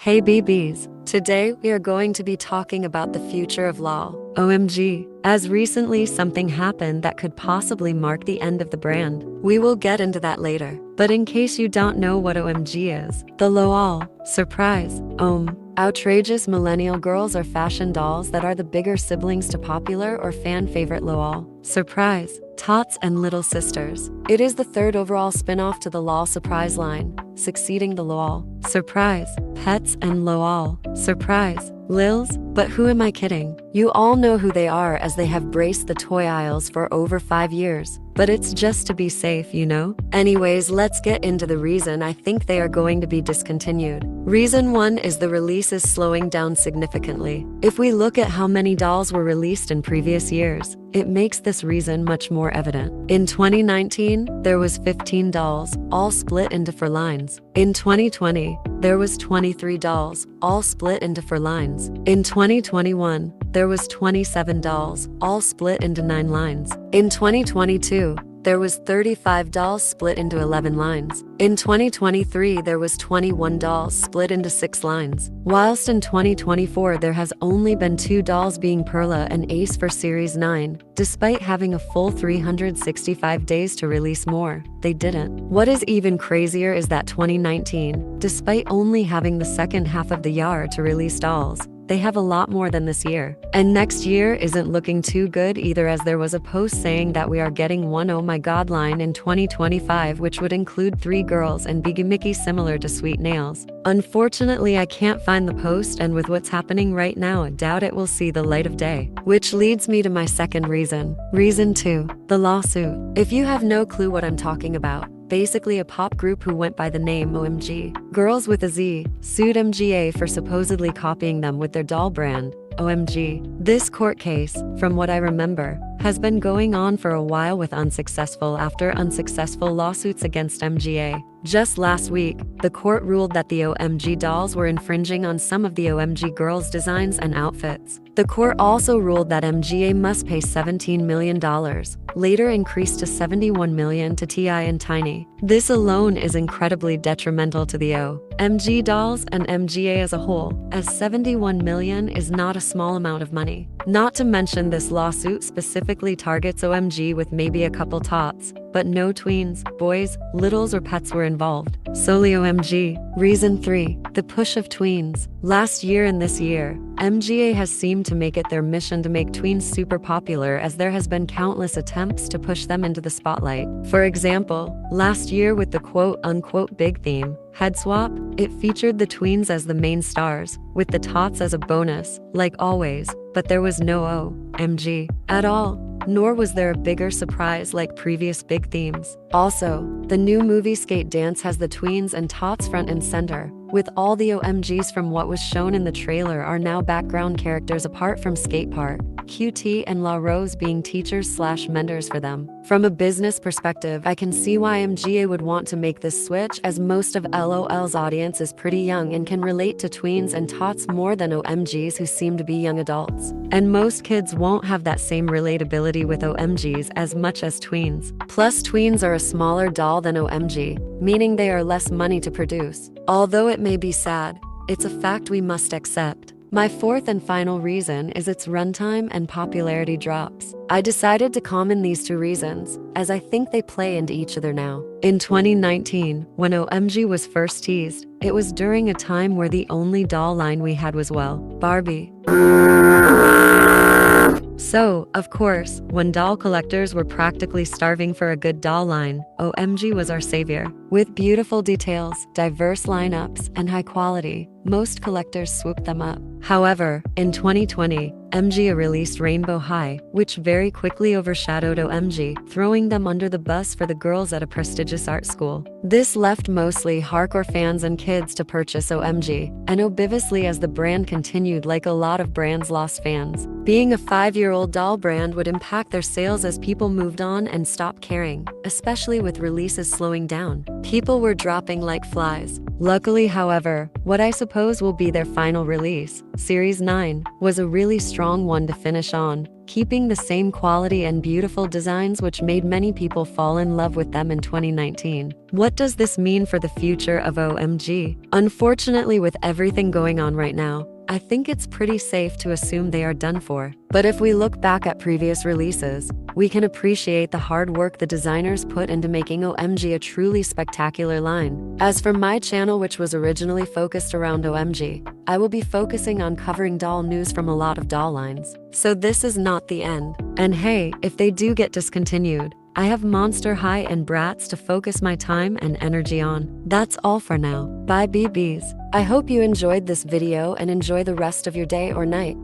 Hey BBs, today we are going to be talking about the future of LOL OMG, as recently something happened that could possibly mark the end of the brand. We will get into that later, but in case you don't know what OMG is, the LOL, surprise, outrageous millennial girls are fashion dolls that are the bigger siblings to popular or fan favorite LOL, surprise, tots and little sisters. It is the third overall spin-off to the LOL Surprise line, succeeding the LOL Surprise, Pets and LOL Surprise, Lils, but who am I kidding? You all know who they are as they have braced the toy aisles for over 5 years. But it's just to be safe, you know? Anyways, let's get into the reason I think they are going to be discontinued. Reason 1 is the release is slowing down significantly. If we look at how many dolls were released in previous years, it makes this reason much more evident. In 2019, there was 15 dolls, all split into 4 lines. In 2020, there was 23 dolls, all split into 4 lines. In 2021, there was 27 dolls, all split into 9 lines. In 2022, there was 35 dolls split into 11 lines. In 2023, there was 21 dolls split into 6 lines. Whilst in 2024, there has only been 2 dolls being Perla and Ace for Series 9. Despite having a full 365 days to release more, they didn't. What is even crazier is that 2019, despite only having the second half of the year to release dolls, they have a lot more than this year. And next year isn't looking too good either, as there was a post saying that we are getting one Oh My God line in 2025, which would include 3 girls and be gimmicky similar to Sweet Nails. Unfortunately, I can't find the post, and with what's happening right now, I doubt it will see the light of day. Which leads me to my second reason. Reason 2, the lawsuit. If you have no clue what I'm talking about, basically a pop group who went by the name OMG, Girls with a Z, sued MGA for supposedly copying them with their doll brand, OMG. This court case, from what I remember, has been going on for a while with unsuccessful lawsuits against MGA. Just last week, the court ruled that the OMG dolls were infringing on some of the OMG girls' designs and outfits. The court also ruled that MGA must pay $17 million, later increased to $71 million to TI and Tiny. This alone is incredibly detrimental to the OMG dolls and MGA as a whole, as $71 million is not a small amount of money. Not to mention, this lawsuit specifically targets OMG with maybe a couple tots, but no tweens, boys, littles or pets were involved. Solely OMG. Reason 3, the push of tweens. Last year and this year, MGA has seemed to make it their mission to make tweens super popular, as there has been countless attempts to push them into the spotlight. For example, last year with the quote-unquote big theme, Head Swap, it featured the tweens as the main stars, with the tots as a bonus, like always, but there was no OMG at all. Nor was there a bigger surprise like previous big themes. Also, the new movie Skate Dance has the tweens and tots front and center, with all the OMGs from what was shown in the trailer are now background characters apart from Skate Park, QT and La Rose being teachers/mentors for them. From a business perspective, I can see why MGA would want to make this switch, as most of LOL's audience is pretty young and can relate to tweens and tots more than OMGs who seem to be young adults. And most kids won't have that same relatability with OMGs as much as tweens. Plus, tweens are a smaller doll than OMG, meaning they are less money to produce. Although it may be sad, it's a fact we must accept. My fourth and final reason is its runtime and popularity drops. I decided to comment these 2 reasons, as I think they play into each other now. In 2019, when OMG was first teased, it was during a time where the only doll line we had was, well, Barbie. So, of course, when doll collectors were practically starving for a good doll line, OMG was our savior. With beautiful details, diverse lineups, and high quality, most collectors swooped them up. However, in 2020, MGA released Rainbow High, which very quickly overshadowed OMG, throwing them under the bus for the girls at a prestigious art school. This left mostly hardcore fans and kids to purchase OMG, and obviously as the brand continued, like a lot of brands lost fans. Being a 5-year-old doll brand would impact their sales as people moved on and stopped caring, especially with releases slowing down. People were dropping like flies. Luckily, however, what I suppose will be their final release, Series 9, was a really strong one to finish on. keeping the same quality and beautiful designs which made many people fall in love with them in 2019. What does this mean for the future of OMG? Unfortunately, with everything going on right now, I think it's pretty safe to assume they are done for. But if we look back at previous releases, we can appreciate the hard work the designers put into making OMG a truly spectacular line. As for my channel, which was originally focused around OMG, I will be focusing on covering doll news from a lot of doll lines. So this is not the end. And hey, if they do get discontinued, I have Monster High and Bratz to focus my time and energy on. That's all for now. Bye BBs. I hope you enjoyed this video and enjoy the rest of your day or night.